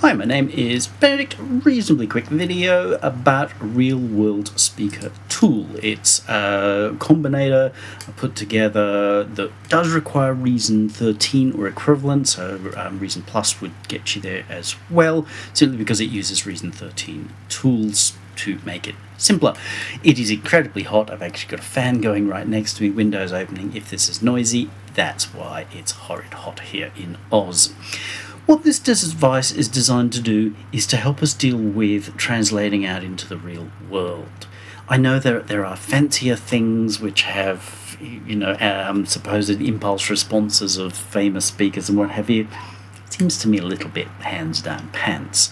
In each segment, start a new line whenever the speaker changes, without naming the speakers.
Hi, my name is Benedict. Reasonably quick video about real-world speaker tool. It's a Combinator put together that does require Reason 13 or equivalent, so Reason Plus would get you there as well, simply because it uses Reason 13 tools to make it simpler. It is incredibly hot. I've actually got a fan going right next to me, windows opening. If this is noisy, that's why it's horrid hot here in Oz. What this device is designed to do is to help us deal with translating out into the real world. I know there are fancier things which have, supposed impulse responses of famous speakers and what have you. It seems to me a little bit hands down pants.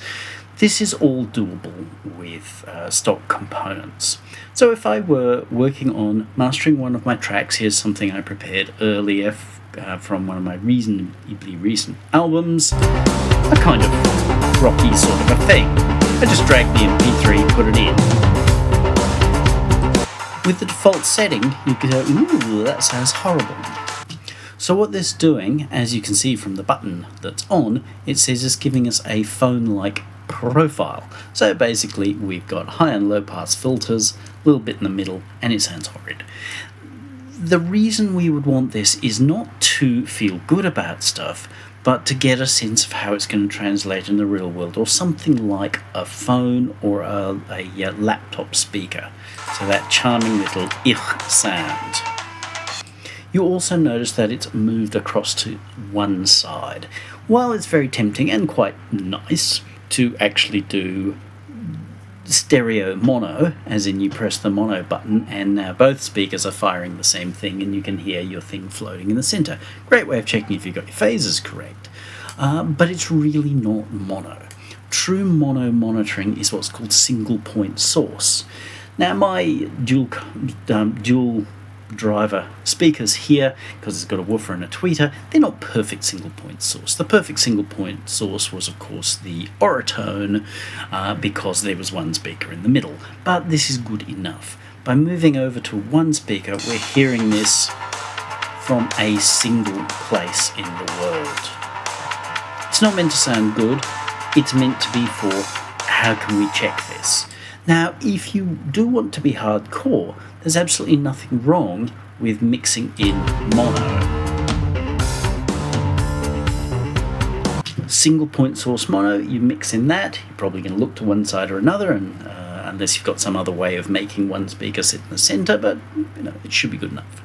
This is all doable with stock components. So if I were working on mastering one of my tracks, here's something I prepared earlier from one of my reasonably recent albums, a kind of rocky sort of a thing. I just dragged the MP3, put it in. With the default setting, you could go, ooh, that sounds horrible. So what this is doing, as you can see from the button that's on, it says it's giving us a phone-like profile. So basically we've got high and low pass filters, a little bit in the middle, and it sounds horrid. The reason we would want this is not to feel good about stuff, but to get a sense of how it's going to translate in the real world, or something like a phone or a laptop speaker. So that charming little sound. You also notice that it's moved across to one side. While it's very tempting and quite nice to actually do stereo mono, as in you press the mono button and now both speakers are firing the same thing and you can hear your thing floating in the center. Great way of checking if you've got your phases correct. But it's really not mono. True mono monitoring is what's called single point source. Now my dual driver speakers here, because it's got a woofer and a tweeter, they're not perfect single point source. The perfect single point source was of course the Auratone, because there was one speaker in the middle, but this is good enough. By moving over to one speaker, we're hearing this from a single place in the world. It's not meant to sound good, it's meant to be for how can we check this. Now, if you do want to be hardcore, there's absolutely nothing wrong with mixing in mono. Single point source mono, you mix in that, you're probably going to look to one side or another, and unless you've got some other way of making one speaker sit in the center, but it should be good enough.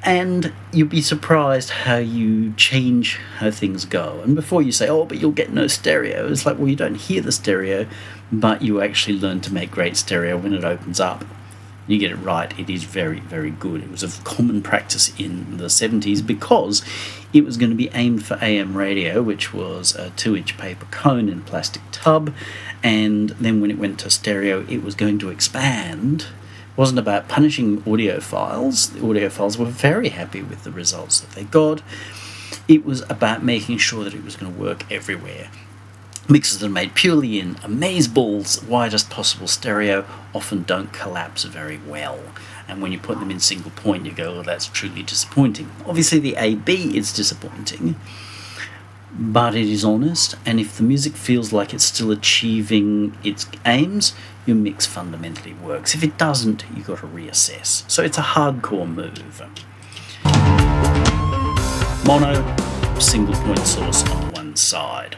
And you'll be surprised how you change how things go. And before you say, oh, but you'll get no stereo, it's like, well, you don't hear the stereo, but you actually learn to make great stereo when it opens up. You get it right, it is very, very good. It was a common practice in the 70s because it was going to be aimed for AM radio, which was a 2-inch paper cone in a plastic tub, and then when it went to stereo, it was going to expand. It wasn't about punishing audiophiles. The audiophiles were very happy with the results that they got. It was about making sure that it was going to work everywhere. Mixers that are made purely in amazeballs, widest possible stereo, often don't collapse very well. And when you put them in single point, you go, oh, that's truly disappointing. Obviously, the AB is disappointing, but it is honest. And if the music feels like it's still achieving its aims, your mix fundamentally works. If it doesn't, you've got to reassess. So it's a hardcore move. Mono, single point source on one side.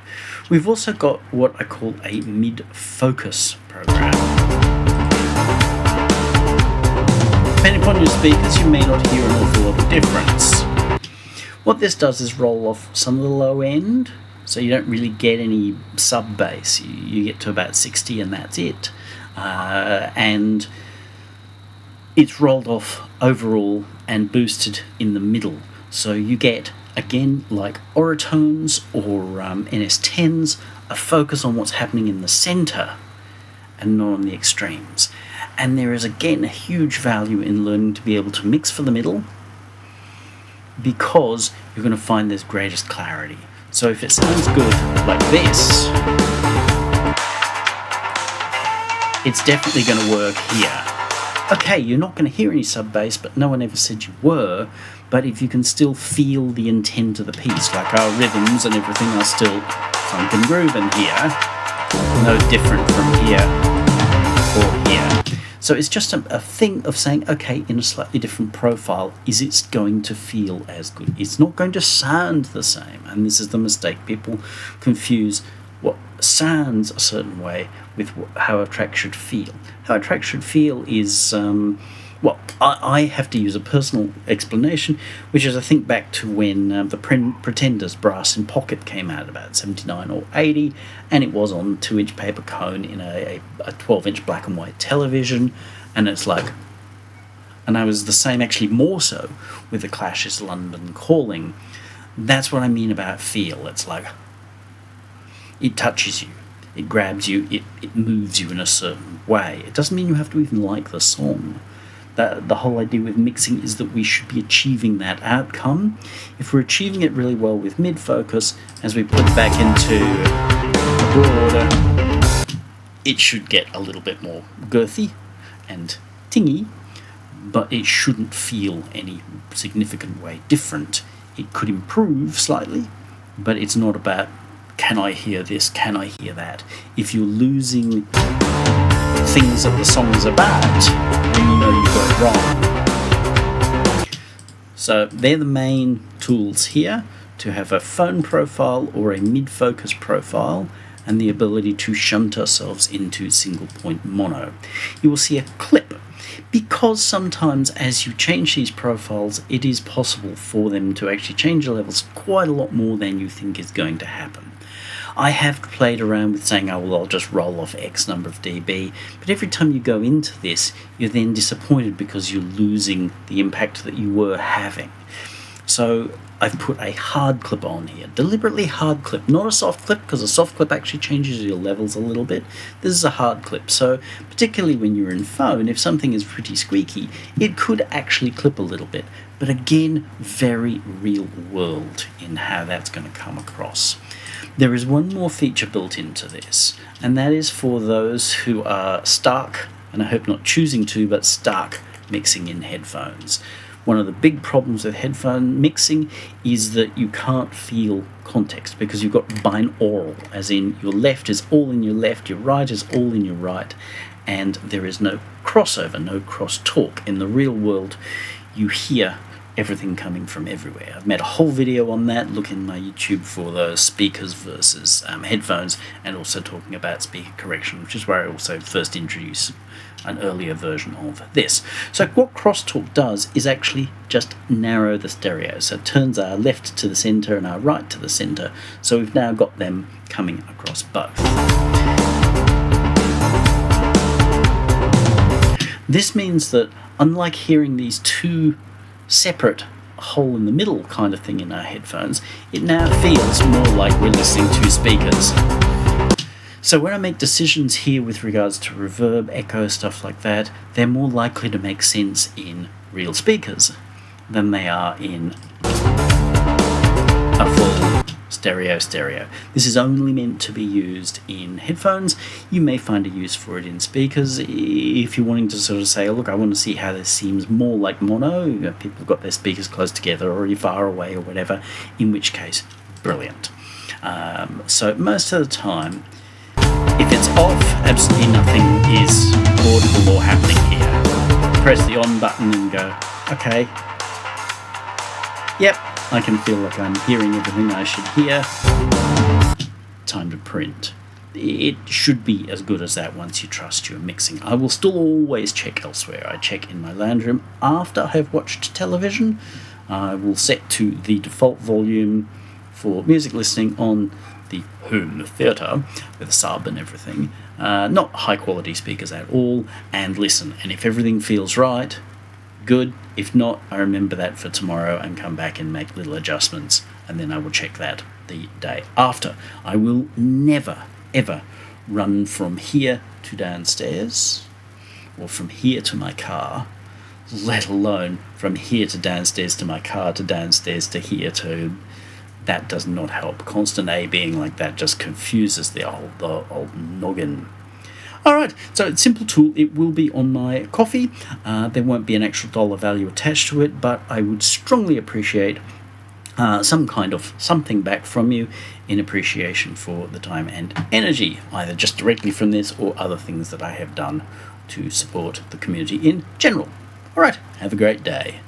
We've also got what I call a mid-focus program. Depending upon your speakers, you may not hear an awful lot of difference. What this does is roll off some of the low end, so you don't really get any sub-bass. You get to about 60 and that's it. And it's rolled off overall and boosted in the middle. So you get, again, like Auratones or NS10s, a focus on what's happening in the center and not on the extremes. And there is, again, a huge value in learning to be able to mix for the middle, because you're going to find there's greatest clarity. So if it sounds good like this, it's definitely going to work here. Okay, you're not going to hear any sub-bass, but no one ever said you were. But if you can still feel the intent of the piece, like our rhythms and everything are still funk and groove in here, no different from here or here. So it's just a thing of saying, okay, in a slightly different profile, is it going to feel as good? It's not going to sound the same. And this is the mistake. People confuse what sounds a certain way with how a track should feel. How a track should feel is, I have to use a personal explanation, which is I think back to when the Pretenders Brass in Pocket came out about 79 or 80, and it was on 2-inch paper cone in a 12-inch black and white television, and it's like, and I was the same, actually more so, with the Clash's London Calling. That's what I mean about feel. It's like, it touches you, it grabs you, it moves you in a certain way. It doesn't mean you have to even like the song. The whole idea with mixing is that we should be achieving that outcome. If we're achieving it really well with mid-focus, as we put back into broader, it should get a little bit more girthy and tingy, but it shouldn't feel any significant way different. It could improve slightly, but it's not about, can I hear this, can I hear that? If you're losing things that the song's about, then you know you've got it wrong. So they're the main tools here, to have a phone profile or a mid-focus profile, and the ability to shunt ourselves into single point mono. You will see a clip, because sometimes as you change these profiles, it is possible for them to actually change the levels quite a lot more than you think is going to happen. I have played around with saying, oh, well, I'll just roll off X number of dB, but every time you go into this, you're then disappointed because you're losing the impact that you were having. So I've put a hard clip on here, deliberately hard clip, not a soft clip, because a soft clip actually changes your levels a little bit. This is a hard clip, so particularly when you're in phone, if something is pretty squeaky, it could actually clip a little bit. But again, very real world in how that's going to come across. There is one more feature built into this, and that is for those who are stuck, and I hope not choosing to, but stuck mixing in headphones. One of the big problems with headphone mixing is that you can't feel context, because you've got binaural, as in your left is all in your left, your right is all in your right, and there is no crossover, no crosstalk. In the real world, you hear everything coming from everywhere. I've made a whole video on that. Look in my YouTube for those speakers versus headphones, and also talking about speaker correction, which is where I also first introduced an earlier version of this. So what Crosstalk does is actually just narrow the stereo. So it turns our left to the center and our right to the center. So we've now got them coming across both. This means that unlike hearing these two separate hole in the middle kind of thing in our headphones, it now feels more like we're listening to speakers. So when I make decisions here with regards to reverb, echo, stuff like that, they're more likely to make sense in real speakers than they are in a full stereo. This is only meant to be used in headphones. You may find a use for it in speakers if you're wanting to sort of say, oh, look, I want to see how this seems more like mono. People have got their speakers close together or you're far away or whatever, in which case, brilliant. So most of the time, if it's off, absolutely nothing is audible or happening here. Press the on button and go, okay, yep, I can feel like I'm hearing everything I should hear. Time to print. It should be as good as that once you trust your mixing. I will still always check elsewhere. I check in my lounge room after I have watched television. I will set to the default volume for music listening on the home theatre with a sub and everything. Not high quality speakers at all, and listen. And if everything feels right, good. If not, I remember that for tomorrow and come back and make little adjustments, and then I will check that the day after. I will never, ever run from here to downstairs or from here to my car, let alone from here to downstairs to my car to downstairs to here to... That does not help. Constant A being like that just confuses the old noggin. Alright, so it's a simple tool. It will be on my coffee. There won't be an actual dollar value attached to it, but I would strongly appreciate some kind of something back from you in appreciation for the time and energy, either just directly from this or other things that I have done to support the community in general. All right, have a great day.